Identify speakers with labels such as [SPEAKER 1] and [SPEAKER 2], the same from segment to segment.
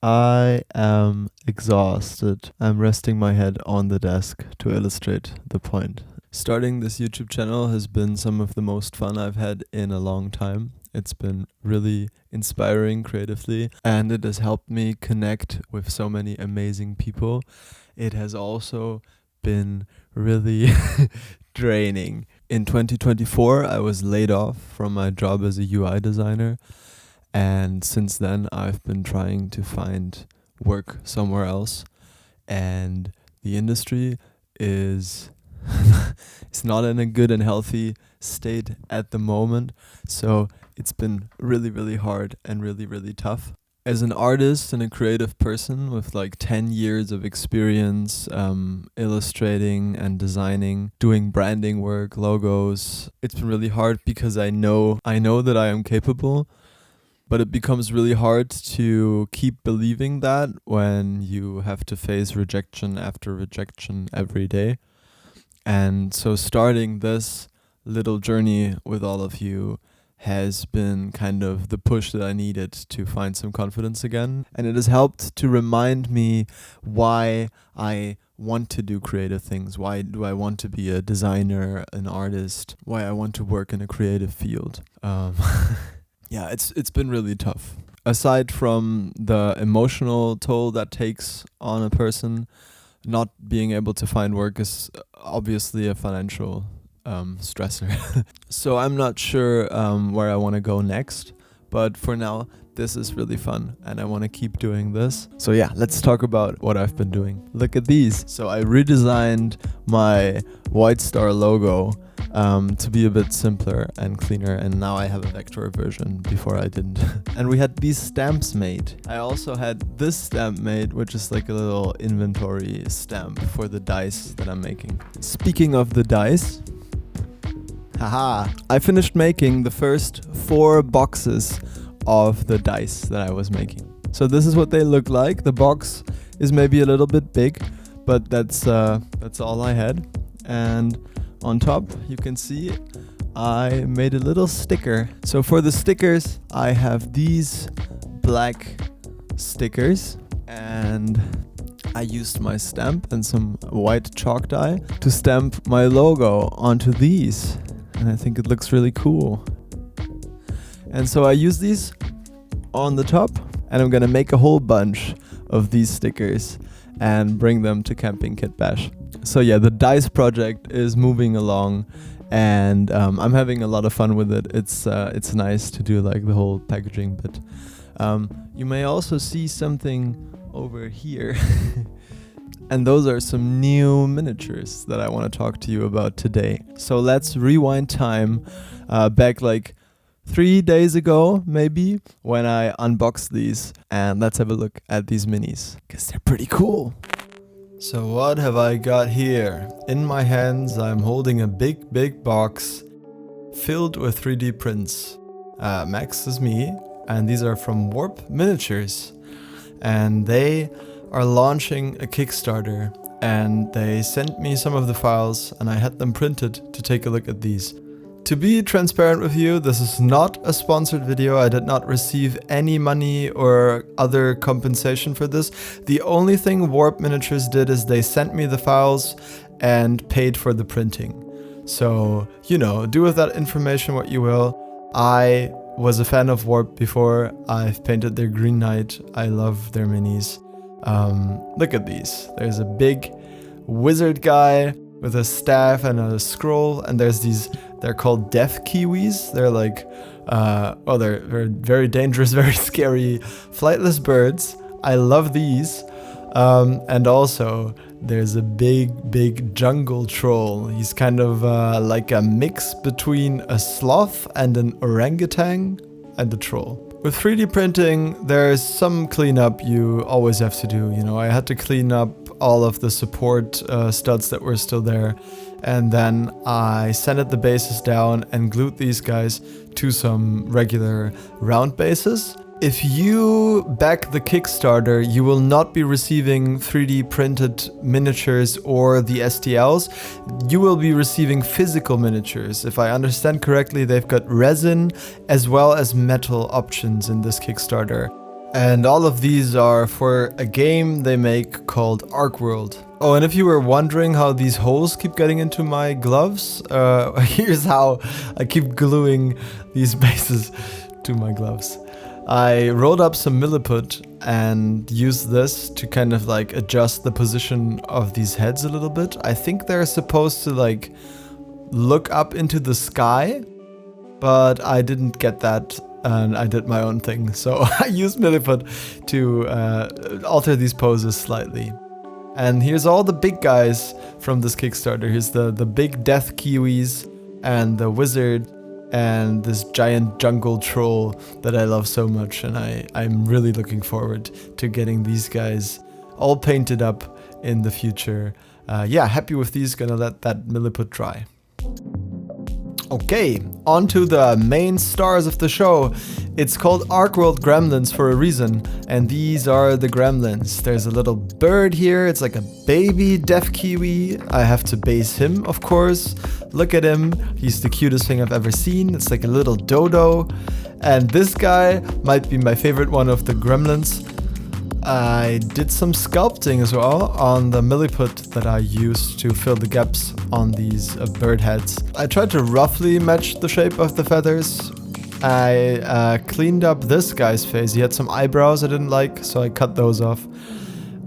[SPEAKER 1] I am exhausted. I'm resting my head on the desk to illustrate the point. Starting this YouTube channel has been some of the most fun I've had in a long time. It's been really inspiring creatively, and it has helped me connect with so many amazing people. It has also been really draining. In 2024, I was laid off from my job as a UI designer. And since then, I've been trying to find work somewhere else. And the industry is it's not in a good and healthy state at the moment. So it's been really, really hard and really, really tough. As an artist and a creative person with like 10 years of experience illustrating and designing, doing branding work, logos, it's been really hard because I know that I am capable. But it becomes really hard to keep believing that when you have to face rejection after rejection every day. And so starting this little journey with all of you has been kind of the push that I needed to find some confidence again. And it has helped to remind me why I want to do creative things. Why do I want to be a designer, an artist? Why I want to work in a creative field. Yeah, it's been really tough. Aside from the emotional toll that takes on a person, not being able to find work is obviously a financial stressor. So I'm not sure where I want to go next, but for now, this is really fun and I want to keep doing this. So yeah, let's talk about what I've been doing. Look at these. So I redesigned my White Star logo to be a bit simpler and cleaner, and now I have a vector version. Before I didn't. And we had these stamps made. I also had this stamp made, which is like a little inventory stamp for the dice that I'm making. Speaking of the dice, haha, I finished making the first 4 boxes of the dice that I was making. So this is what they look like. The box is maybe a little bit big, but that's all I had. And on top, you can see I made a little sticker. So for the stickers, I have these black stickers, and I used my stamp and some white chalk dye to stamp my logo onto these. And I think it looks really cool. And so I use these on the top, and I'm gonna make a whole bunch of these stickers and bring them to Camping Kit Bash. So yeah, the dice project is moving along, and I'm having a lot of fun with it. It's nice to do like the whole packaging bit. You may also see something over here. And those are some new miniatures that I want to talk to you about today. So let's rewind time back like 3 days ago, maybe, when I unboxed these. And let's have a look at these minis, because they're pretty cool. So what have I got here? In my hands, I'm holding a big box filled with 3D prints. Max is me, and these are from Warp Miniatures. And they are launching a Kickstarter, and they sent me some of the files, and I had them printed to take a look at these. To be transparent with you, this is not a sponsored video. I did not receive any money or other compensation for this. The only thing Warp Miniatures did is they sent me the files and paid for the printing. So, you know, do with that information what you will. I was a fan of Warp before. I've painted their Green Knight. I love their minis. Look at these. There's a big wizard guy with a staff and a scroll, and there's these, they're called death kiwis. They're like, they're very, very dangerous, very scary, flightless birds. I love these. And also, there's a big jungle troll. He's kind of like a mix between a sloth and an orangutan and a troll. With 3D printing, there's some cleanup you always have to do. You know, I had to clean up all of the support studs that were still there, and then I sanded the bases down and glued these guys to some regular round bases. If you back the Kickstarter, you will not be receiving 3D printed miniatures or the STLs. You will be receiving physical miniatures. If I understand correctly, they've got resin as well as metal options in this Kickstarter. And all of these are for a game they make called ArcWorlde. Oh, and if you were wondering how these holes keep getting into my gloves, here's how I keep gluing these bases to my gloves. I rolled up some milliput and used this to kind of like adjust the position of these heads a little bit. I think they're supposed to like look up into the sky, but I didn't get that and I did my own thing. So I used milliput to alter these poses slightly. And here's all the big guys from this Kickstarter. Here's the big death kiwis and the wizard and this giant jungle troll that I love so much, and I'm really looking forward to getting these guys all painted up in the future. Yeah, happy with these, gonna let that milliput dry. Okay, on to the main stars of the show. It's called ArcWorlde Gremlins for a reason, and these are the gremlins. There's a little bird here, it's like a baby deaf kiwi. I have to base him, of course. Look at him, he's the cutest thing I've ever seen. It's like a little dodo. And this guy might be my favorite one of the gremlins. I did some sculpting as well on the milliput that I used to fill the gaps on these bird heads. I tried to roughly match the shape of the feathers. I cleaned up this guy's face. He had some eyebrows I didn't like, so I cut those off.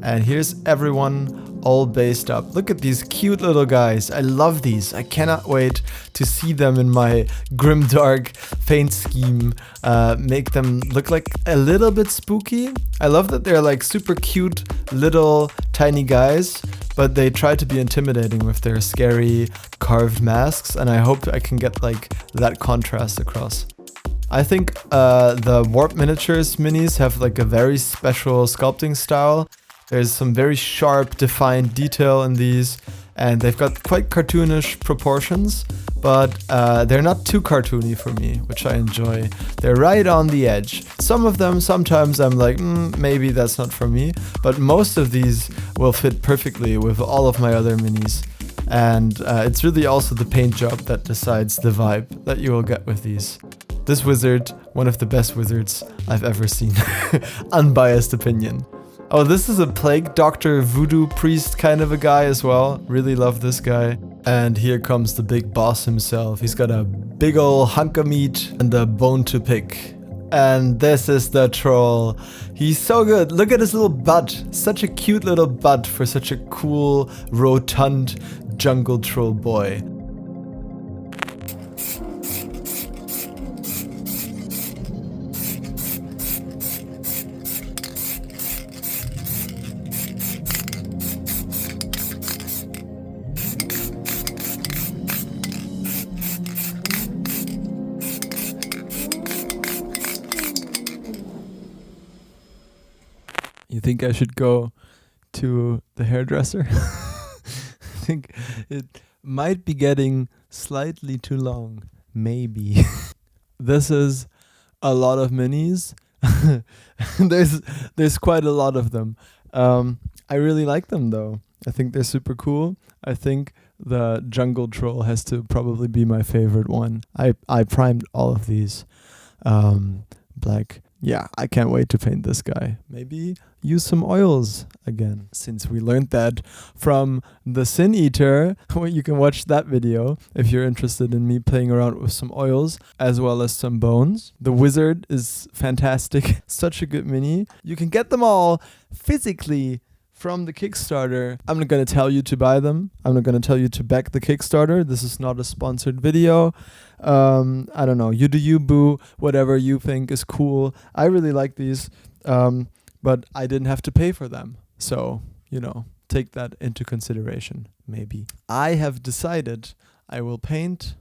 [SPEAKER 1] And here's everyone all based up. Look at these cute little guys. I love these. I cannot wait to see them in my grimdark paint scheme. Make them look like a little bit spooky. I love that they're like super cute little tiny guys, but they try to be intimidating with their scary carved masks, and I hope I can get like that contrast across. I think the Warp Miniatures minis have like a very special sculpting style. There's some very sharp, defined detail in these, and they've got quite cartoonish proportions, but they're not too cartoony for me, which I enjoy. They're right on the edge. Some of them, sometimes I'm like, maybe that's not for me, but most of these will fit perfectly with all of my other minis. And it's really also the paint job that decides the vibe that you will get with these. This wizard, one of the best wizards I've ever seen. Unbiased opinion. Oh, this is a plague doctor, voodoo priest kind of a guy as well. Really love this guy. And here comes the big boss himself. He's got a big ol' hunk of meat and a bone to pick. And this is the troll. He's so good. Look at his little butt. Such a cute little butt for such a cool, rotund jungle troll boy. You think I should go to the hairdresser? I think it might be getting slightly too long. Maybe. This is a lot of minis. There's quite a lot of them. I really like them though. I think they're super cool. I think the jungle troll has to probably be my favorite one. I primed all of these. Black. Yeah, I can't wait to paint this guy. Maybe use some oils again, since we learned that from the Sin Eater. You can watch that video if you're interested in me playing around with some oils as well as some bones. The wizard is fantastic. Such a good mini. You can get them all physically from the Kickstarter. I'm not going to tell you to buy them. I'm not going to tell you to back the Kickstarter. This is not a sponsored video. I don't know. You do you, boo. Whatever you think is cool. I really like these, but I didn't have to pay for them. So, take that into consideration, maybe. I have decided I will paint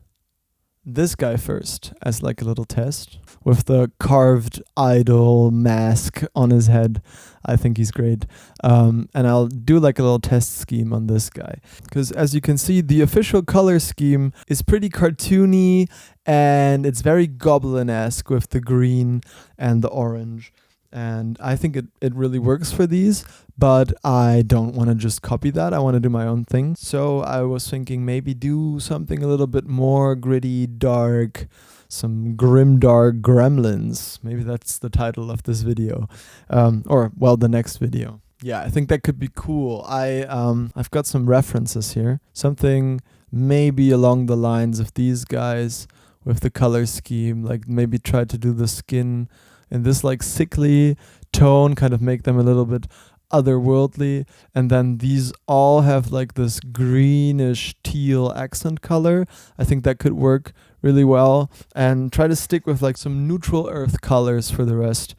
[SPEAKER 1] this guy first as like a little test with the carved idol mask on his head. I think he's great. And I'll do like a little test scheme on this guy. Because as you can see, the official color scheme is pretty cartoony and it's very goblin-esque with the green and the orange. And I think it really works for these, but I don't want to just copy that. I want to do my own thing. So I was thinking maybe do something a little bit more gritty, dark, some grimdark gremlins. Maybe that's the title of this video, or well, the next video. Yeah, I think that could be cool. I've got some references here. Something maybe along the lines of these guys with the color scheme, like maybe try to do the skin in this like sickly tone, kind of make them a little bit otherworldly, and then these all have like this greenish teal accent color. I think that could work really well, and try to stick with like some neutral earth colors for the rest.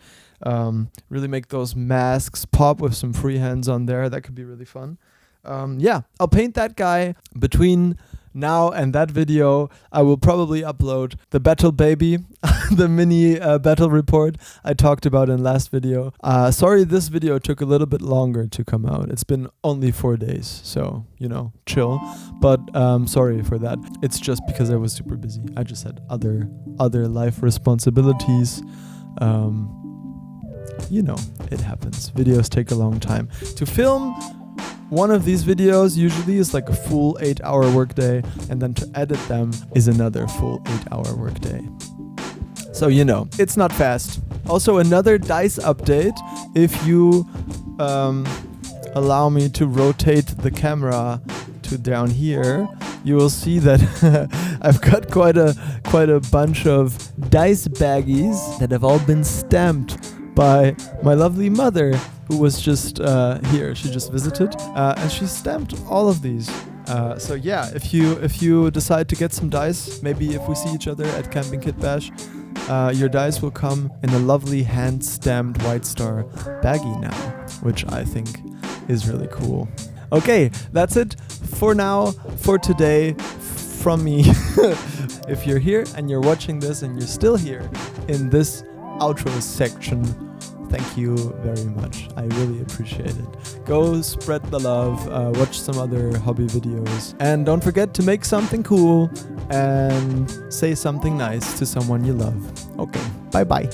[SPEAKER 1] Really make those masks pop with some freehands on there. That could be really fun. Yeah, I'll paint that guy. Between now and that video, I will probably upload the battle baby, the mini battle report I talked about in last video. Sorry this video took a little bit longer to come out. It's been only 4 days, so, you know, chill. But sorry for that. It's just because I was super busy. I just had other life responsibilities. You know, it happens. Videos take a long time. To film one of these videos usually is like a full 8-hour workday, and then to edit them is another full 8-hour workday. So, you know, it's not fast. Also, another dice update. If you allow me to rotate the camera to down here, you will see that I've got quite a bunch of dice baggies that have all been stamped by my lovely mother, who was just here. She just visited, and she stamped all of these. So yeah, if you decide to get some dice, maybe if we see each other at Camping Kit Bash, your dice will come in a lovely hand-stamped White Star baggie now, which I think is really cool. Okay, that's it for now, for today, from me. If you're here and you're watching this and you're still here in this outro section, thank you very much. I really appreciate it. Go spread the love, watch some other hobby videos, and don't forget to make something cool and say something nice to someone you love. Okay, bye bye.